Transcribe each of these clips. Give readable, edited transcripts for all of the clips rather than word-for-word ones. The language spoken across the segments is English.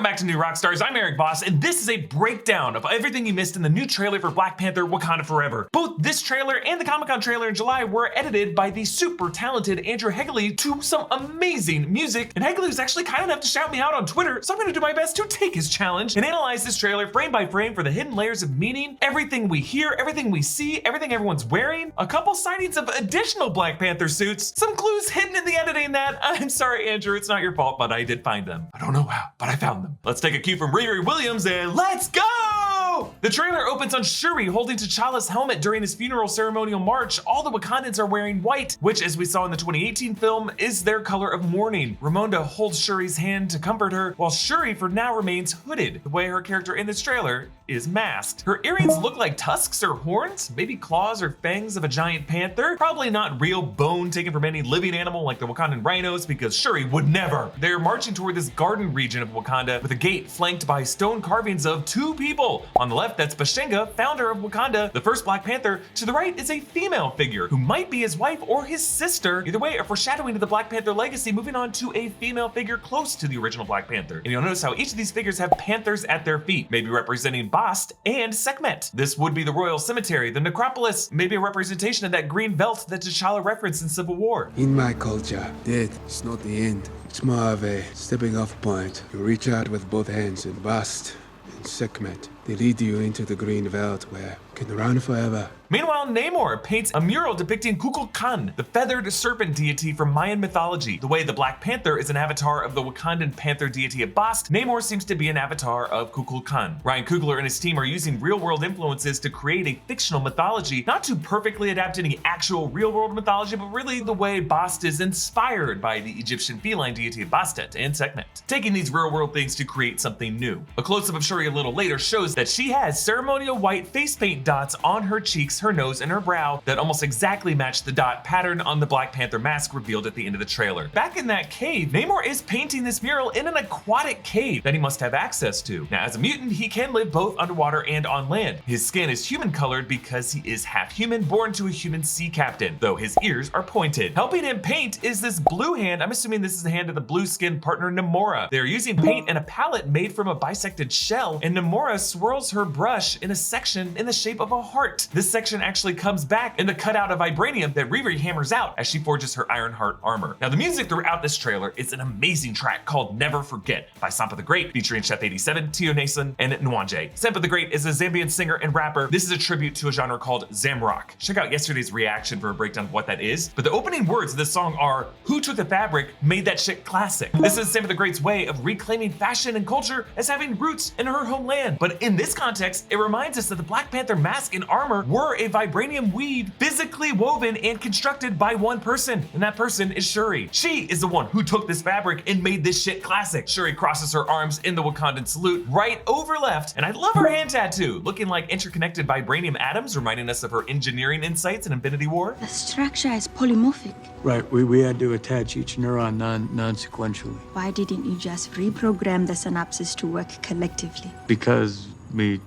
back to New Rockstars. I'm Erik Voss, and this is a breakdown of everything you missed in the new trailer for Black Panther Wakanda Forever. Both this trailer and the Comic-Con trailer in July were edited by the super talented Healy to some amazing music, and Healy was actually kind enough to shout me out on Twitter, so I'm gonna do my best to take his challenge and analyze this trailer frame by frame for the hidden layers of meaning, everything we hear, everything we see, everything everyone's wearing, a couple sightings of additional Black Panther suits, some clues hidden in the editing that, I'm sorry Andrew, it's not your fault, but I did find them. I don't know how, but I found them. Let's take a cue from Riri Williams and let's go! The trailer opens on Shuri holding T'Challa's helmet during his funeral ceremonial march. All the Wakandans are wearing white, which as we saw in the 2018 film, is their color of mourning. Ramonda holds Shuri's hand to comfort her, while Shuri for now remains hooded, the way her character in this trailer is masked. Her earrings look like tusks or horns, maybe claws or fangs of a giant panther. Probably not real bone taken from any living animal like the Wakandan rhinos, because Shuri would never. They're marching toward this garden region of Wakanda with a gate flanked by stone carvings of two people. On the left, that's Bashenga, founder of Wakanda, the first Black Panther. To the right is a female figure who might be his wife or his sister. Either way, a foreshadowing to the Black Panther legacy, moving on to a female figure close to the original Black Panther. And you'll notice how each of these figures have panthers at their feet, maybe representing Bast and Sekhmet. This would be the royal cemetery, the necropolis, maybe a representation of that green belt that T'Challa referenced in Civil War. In my culture, death is not the end. It's more of a stepping off point. You reach out with both hands and Bast and Sekhmet. They lead you into the green belt where you can run forever. Meanwhile, Namor paints a mural depicting Kukulkan, the feathered serpent deity from Mayan mythology. The way the Black Panther is an avatar of the Wakandan panther deity of Bast, Namor seems to be an avatar of Kukulkan. Ryan Coogler and his team are using real-world influences to create a fictional mythology, not to perfectly adapt any actual real-world mythology, but really the way Bast is inspired by the Egyptian feline deity of Bastet and Sekhmet, taking these real-world things to create something new. A close-up of Shuri a little later shows that she has ceremonial white face paint dots on her cheeks, her nose, and her brow that almost exactly match the dot pattern on the Black Panther mask revealed at the end of the trailer. Back in that cave, Namor is painting this mural in an aquatic cave that he must have access to. Now, as a mutant, he can live both underwater and on land. His skin is human colored because he is half human, born to a human sea captain, though his ears are pointed. Helping him paint is this blue hand. I'm assuming this is the hand of the blue skinned partner Namora. They're using paint and a palette made from a bisected shell, and Namora swirls her brush in a section in the shape of a heart. This section actually comes back in the cutout of vibranium that Riri hammers out as she forges her Ironheart armor. Now, the music throughout this trailer is an amazing track called Never Forget by Sampa the Great, featuring Chef 87, Tio Nason, and Nwanje. Sampa the Great is a Zambian singer and rapper. This is a tribute to a genre called Zamrock. Check out yesterday's reaction for a breakdown of what that is. But the opening words of this song are, "Who took the fabric, made that shit classic." This is Sampa the Great's way of reclaiming fashion and culture as having roots in her homeland. But in this context, it reminds us that the Black Panther mask and armor were a vibranium weave physically woven and constructed by one person, and that person is Shuri. She is the one who took this fabric and made this shit classic. Shuri crosses her arms in the Wakandan salute right over left, and I love her hand tattoo, looking like interconnected vibranium atoms, reminding us of her engineering insights in Infinity War. The structure is polymorphic. Right, we had to attach each neuron non-sequentially. Why didn't you just reprogram the synapses to work collectively? Because we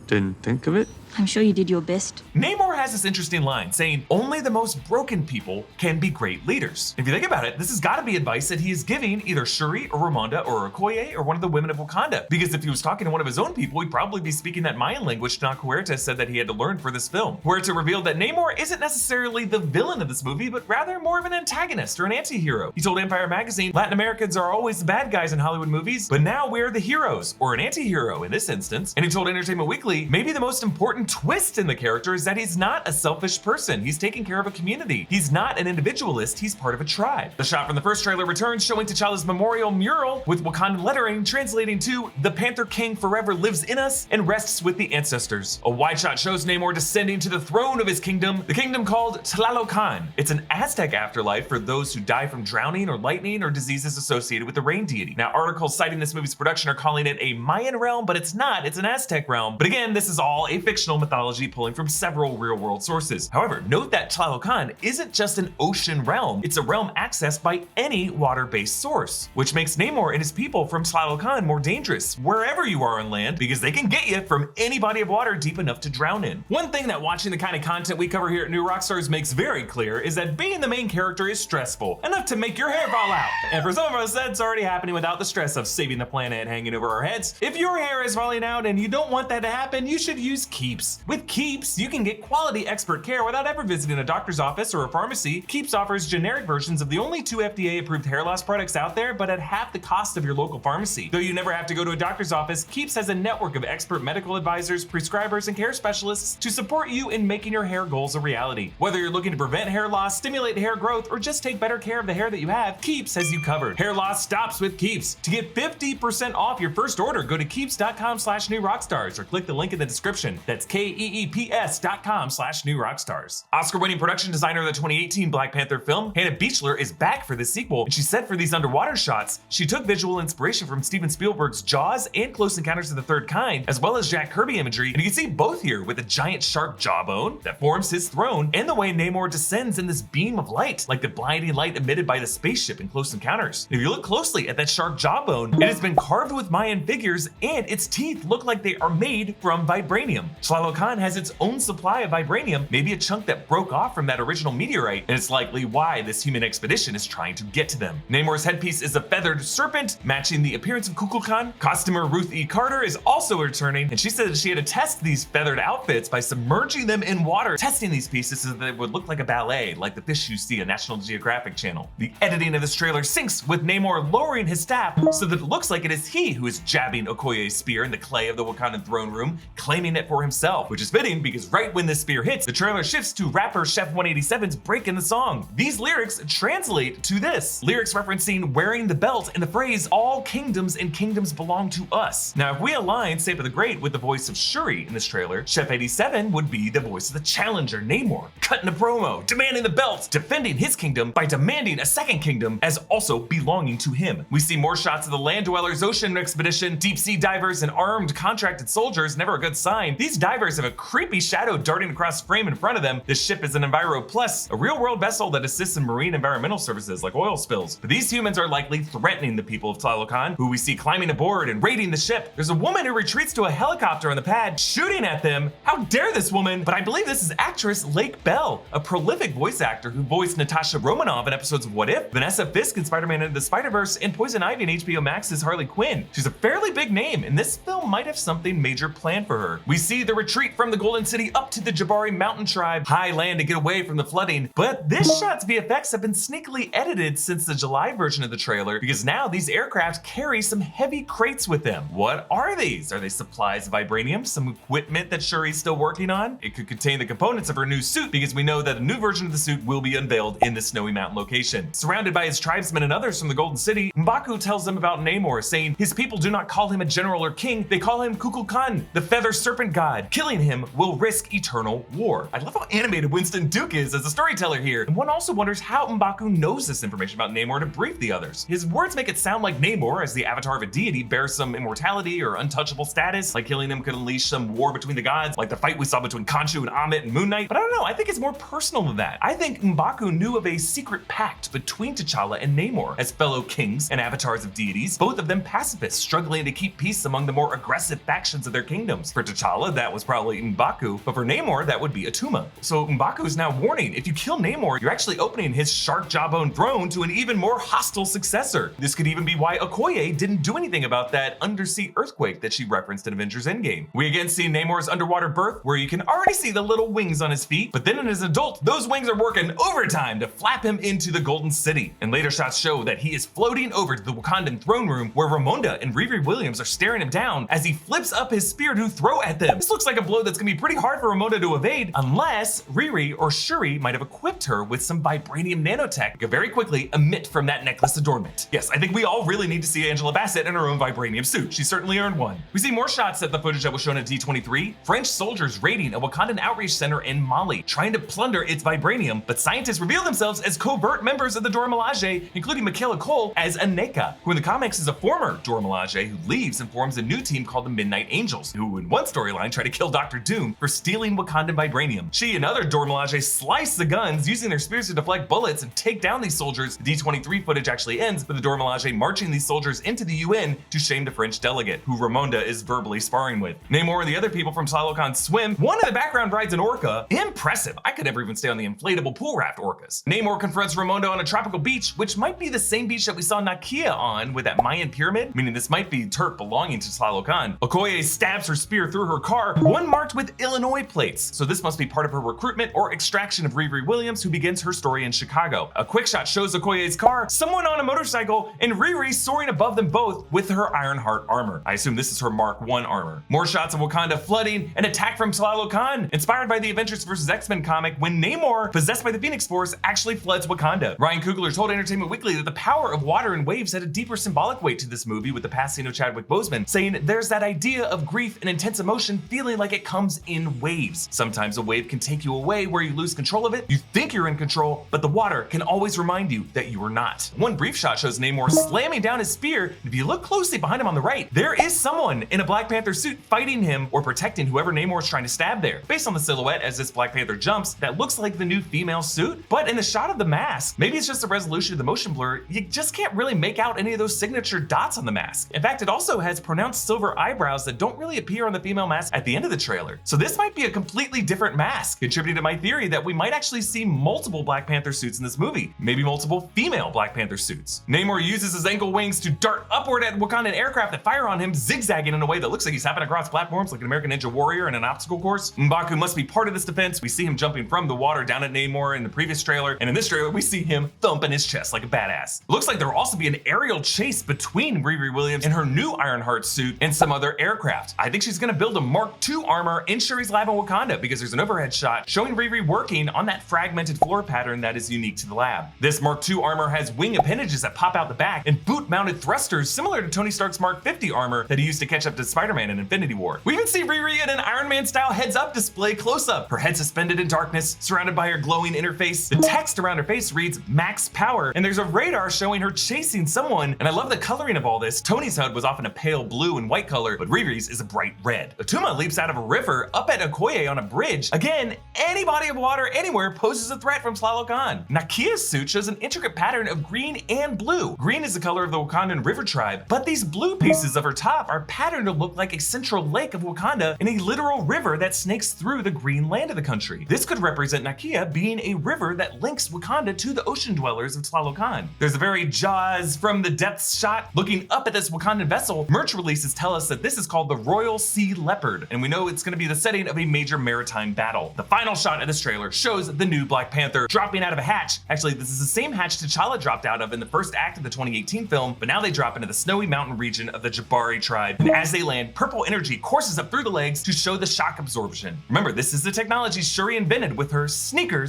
didn't think of it? I'm sure you did your best. Namor has this interesting line saying, only the most broken people can be great leaders. If you think about it, this has got to be advice that he is giving either Shuri or Ramonda or Okoye or one of the women of Wakanda. Because if he was talking to one of his own people, he'd probably be speaking that Mayan language Doc Huerta said that he had to learn for this film. Huerta revealed that Namor isn't necessarily the villain of this movie, but rather more of an antagonist or an anti-hero. He told Empire Magazine, Latin Americans are always the bad guys in Hollywood movies, but now we're the heroes, or an anti-hero in this instance. And he told Entertainment Weekly, maybe the most important twist in the character is that he's not a selfish person. He's taking care of a community. He's not an individualist, he's part of a tribe. The shot from the first trailer returns, showing T'Challa's memorial mural with Wakandan lettering translating to, "The Panther King forever lives in us and rests with the ancestors." A wide shot shows Namor descending to the throne of his kingdom, the kingdom called Tlalocan. It's an Aztec afterlife for those who die from drowning or lightning or diseases associated with the rain deity. Now, articles citing this movie's production are calling it a Mayan realm, but it's not, it's an Aztec realm. But again, this is all a fictional traditional mythology pulling from several real-world sources. However, note that Tlalocan isn't just an ocean realm, it's a realm accessed by any water-based source, which makes Namor and his people from Tlalocan more dangerous wherever you are on land, because they can get you from any body of water deep enough to drown in. One thing that watching the kind of content we cover here at New Rockstars makes very clear is that being the main character is stressful, enough to make your hair fall out. And for some of us, that's already happening without the stress of saving the planet hanging over our heads. If your hair is falling out and you don't want that to happen, you should use Keeps. With Keeps, you can get quality expert care without ever visiting a doctor's office or a pharmacy. Keeps offers generic versions of the only 2 FDA-approved hair loss products out there, but at half the cost of your local pharmacy. Though you never have to go to a doctor's office, Keeps has a network of expert medical advisors, prescribers, and care specialists to support you in making your hair goals a reality. Whether you're looking to prevent hair loss, stimulate hair growth, or just take better care of the hair that you have, Keeps has you covered. Hair loss stops with Keeps. To get 50% off your first order, go to keeps.com/newrockstars or click the link in the description. That's KEEPS.com/newrockstars. Oscar-winning production designer of the 2018 Black Panther film, Hannah Beachler, is back for this sequel, and she said for these underwater shots, she took visual inspiration from Steven Spielberg's Jaws and Close Encounters of the Third Kind, as well as Jack Kirby imagery, and you can see both here with a giant shark jawbone that forms his throne, and the way Namor descends in this beam of light, like the blinding light emitted by the spaceship in Close Encounters. If you look closely at that shark jawbone, it has been carved with Mayan figures, and its teeth look like they are made from vibranium. Tlalocan has its own supply of vibranium, maybe a chunk that broke off from that original meteorite, and it's likely why this human expedition is trying to get to them. Namor's headpiece is a feathered serpent, matching the appearance of Kukulkan. Costumer Ruth E. Carter is also returning, and she said that she had to test these feathered outfits by submerging them in water, testing these pieces so that they would look like a ballet, like the fish you see on National Geographic Channel. The editing of this trailer syncs with Namor lowering his staff so that it looks like it is he who is jabbing Okoye's spear in the clay of the Wakandan throne room, claiming it for himself, which is fitting because right when this spear hits, the trailer shifts to rapper Chef 187's break in the song. These lyrics translate to this. Lyrics referencing wearing the belt and the phrase, "All kingdoms and kingdoms belong to us." Now, if we align Saber the Great with the voice of Shuri in this trailer, Chef 87 would be the voice of the challenger Namor, cutting a promo, demanding the belt, defending his kingdom by demanding a second kingdom as also belonging to him. We see more shots of the Land Dwellers Ocean Expedition, deep sea divers, and armed contracted soldiers, never a good sign. These divers have a creepy shadow darting across frame in front of them. This ship is an Enviro Plus, a real-world vessel that assists in marine environmental services like oil spills. But these humans are likely threatening the people of Tlalocan, who we see climbing aboard and raiding the ship. There's a woman who retreats to a helicopter on the pad, shooting at them. How dare this woman? But I believe this is actress Lake Bell, a prolific voice actor who voiced Natasha Romanoff in episodes of What If, Vanessa Fisk in Spider-Man Into the Spider-Verse, and Poison Ivy in HBO Max's Harley Quinn. She's a fairly big name, and this film might have something major planned for her. We see the retreat from the Golden City up to the Jabari mountain tribe, high land to get away from the flooding, but this shot's VFX have been sneakily edited since the July version of the trailer, because now these aircraft carry some heavy crates with them. What are these? Are they supplies of vibranium, some equipment that Shuri's still working on? It could contain the components of her new suit, because we know that a new version of the suit will be unveiled in the snowy mountain location. Surrounded by his tribesmen and others from the Golden City, M'Baku tells them about Namor, saying his people do not call him a general or king, they call him Kukulkan, the feather serpent god. Killing him will risk eternal war. I love how animated Winston Duke is as a storyteller here, and one also wonders how M'Baku knows this information about Namor to brief the others. His words make it sound like Namor, as the avatar of a deity, bears some immortality or untouchable status, like killing him could unleash some war between the gods, like the fight we saw between Khonshu and Ammit and Moon Knight. But I don't know, I think it's more personal than that. I think M'Baku knew of a secret pact between T'Challa and Namor as fellow kings and avatars of deities, both of them pacifists struggling to keep peace among the more aggressive factions of their kingdoms. For T'Challa, that was probably M'Baku, but for Namor, that would be Atuma. So M'Baku is now warning, if you kill Namor, you're actually opening his shark jawbone throne to an even more hostile successor. This could even be why Okoye didn't do anything about that undersea earthquake that she referenced in Avengers Endgame. We again see Namor's underwater birth, where you can already see the little wings on his feet, but then as an adult, those wings are working overtime to flap him into the Golden City. And later shots show that he is floating over to the Wakandan throne room, where Ramonda and Riri Williams are staring him down as he flips up his spear to throw at them. This looks like a blow that's gonna be pretty hard for Ramonda to evade, unless Riri or Shuri might have equipped her with some vibranium nanotech that could very quickly emit from that necklace adornment. Yes, I think we all really need to see Angela Bassett in her own vibranium suit. She certainly earned one. We see more shots at the footage that was shown at D23. French soldiers raiding a Wakandan outreach center in Mali, trying to plunder its vibranium, but scientists reveal themselves as covert members of the Dora Milaje, including Michaela Cole as Aneka, who in the comics is a former Dora Milaje who leaves and forms a new team called the Midnight Angels, who in one storyline try to kill Dr. Doom for stealing Wakandan vibranium. She and other Dora Milaje slice the guns using their spears to deflect bullets and take down these soldiers. The D23 footage actually ends with the Dora Milaje marching these soldiers into the UN to shame the French delegate, who Ramonda is verbally sparring with. Namor and the other people from Tlalocan swim. One in the background rides an orca. Impressive. I could never even stay on the inflatable pool raft orcas. Namor confronts Ramonda on a tropical beach, which might be the same beach that we saw Nakia on with that Mayan pyramid, meaning this might be turf belonging to Tlalocan. Okoye stabs her spear through her car, one marked with Illinois plates. So this must be part of her recruitment or extraction of Riri Williams, who begins her story in Chicago. A quick shot shows Okoye's car, someone on a motorcycle, and Riri soaring above them both with her Ironheart armor. I assume this is her Mark I armor. More shots of Wakanda flooding, an attack from Tlalocan, inspired by the Avengers vs. X-Men comic when Namor, possessed by the Phoenix Force, actually floods Wakanda. Ryan Coogler told Entertainment Weekly that the power of water and waves had a deeper symbolic weight to this movie with the passing of Chadwick Boseman, saying there's that idea of grief and intense emotion feeling like it comes in waves. Sometimes a wave can take you away where you lose control of it. You think you're in control, but the water can always remind you that you are not. One brief shot shows Namor slamming down his spear. If you look closely behind him on the right, there is someone in a Black Panther suit fighting him or protecting whoever Namor's trying to stab there. Based on the silhouette as this Black Panther jumps, that looks like the new female suit, but in the shot of the mask, maybe it's just a resolution of the motion blur, you just can't really make out any of those signature dots on the mask. In fact, it also has pronounced silver eyebrows that don't really appear on the female mask at the end of the trailer. So this might be a completely different mask, contributing to my theory that we might actually see multiple Black Panther suits in this movie, maybe multiple female Black Panther suits. Namor uses his ankle wings to dart upward at Wakandan aircraft that fire on him, zigzagging in a way that looks like he's hopping across platforms like an American Ninja Warrior in an obstacle course. M'Baku must be part of this defense. We see him jumping from the water down at Namor in the previous trailer, and in this trailer we see him thumping his chest like a badass. It looks like there will also be an aerial chase between Riri Williams and her new Ironheart suit and some other aircraft. I think she's gonna build a Mark II armor in Shuri's lab in Wakanda because there's an overhead shot showing Riri working on that fragmented floor pattern that is unique to the lab. This Mark II armor has wing appendages that pop out the back and boot-mounted thrusters similar to Tony Stark's Mark 50 armor that he used to catch up to Spider-Man in Infinity War. We even see Riri in an Iron Man style heads-up display close-up, her head suspended in darkness, surrounded by her glowing interface. The text around her face reads max power, and there's a radar showing her chasing someone, and I love the coloring of all this. Tony's HUD was often a pale blue and white color, but Riri's is a bright red. Atuma leaps out of a river up at Okoye on a bridge. Again, any body of water anywhere poses a threat from Tlalocan. Nakia's suit shows an intricate pattern of green and blue. Green is the color of the Wakandan river tribe, but these blue pieces of her top are patterned to look like a central lake of Wakanda and a literal river that snakes through the green land of the country. This could represent Nakia being a river that links Wakanda to the ocean dwellers of Tlalocan. There's a very Jaws from the depths shot looking up at this Wakandan vessel. Merch releases tell us that this is called the Royal Sea Leopard, and we know it's going to be the setting of a major maritime battle. The final shot of this trailer shows the new Black Panther dropping out of a hatch. Actually, this is the same hatch T'Challa dropped out of in the first act of the 2018 film, but now they drop into the snowy mountain region of the Jabari tribe, and as they land, purple energy courses up through the legs to show the shock absorption. Remember, this is the technology Shuri invented with her sneaker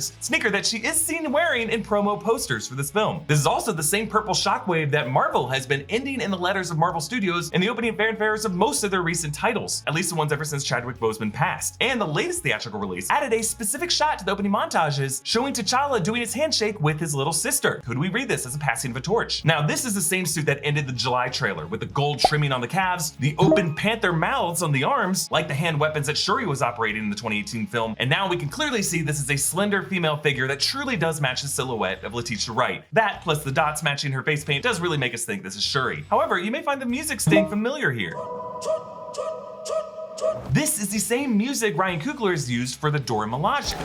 that she is seen wearing in promo posters for this film. This is also the same purple shockwave that Marvel has been ending in the letters of Marvel Studios in the opening fanfares of most of their recent titles, at least the ones ever since Chadwick Boseman passed. And the latest theatrical release added a specific shot to the opening montages showing T'Challa doing his handshake with his little sister. Could we read this as a passing of a torch? Now, this is the same suit that ended the July trailer with the gold trimming on the calves, the open panther mouths on the arms, like the hand weapons that Shuri was operating in the 2018 film, and now we can clearly see this is a slender female figure that truly does match the silhouette of Letitia Wright. That, plus the dots matching her face paint, does really make us think this is Shuri. However, you may find the music staying familiar here. This is the same music Ryan Coogler has used for the Dora Milaje.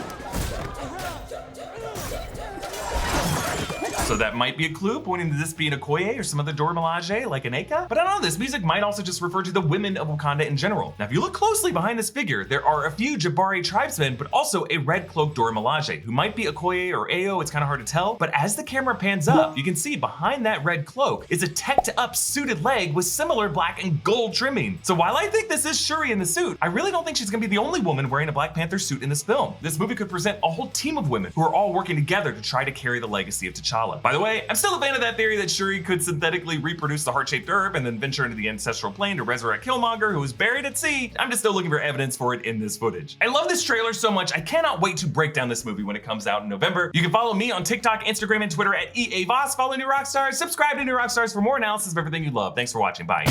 So that might be a clue pointing to this being Okoye or some other Dora Milaje like Aneka. But I don't know, this music might also just refer to the women of Wakanda in general. Now, if you look closely behind this figure, there are a few Jabari tribesmen, but also a red cloaked Dora Milaje, who might be Okoye or Ayo, it's kind of hard to tell. But as the camera pans up, you can see behind that red cloak is a teched up suited leg with similar black and gold trimming. So while I think this is Shuri in the suit, I really don't think she's gonna be the only woman wearing a Black Panther suit in this film. This movie could present a whole team of women who are all working together to try to carry the legacy of T'Challa. By the way, I'm still a fan of that theory that Shuri could synthetically reproduce the heart-shaped herb and then venture into the ancestral plane to resurrect Killmonger, who was buried at sea. I'm just still looking for evidence for it in this footage. I love this trailer so much, I cannot wait to break down this movie when it comes out in November. You can follow me on TikTok, Instagram, and Twitter at EA Voss. Follow New Rockstars, subscribe to New Rockstars for more analysis of everything you love. Thanks for watching, bye.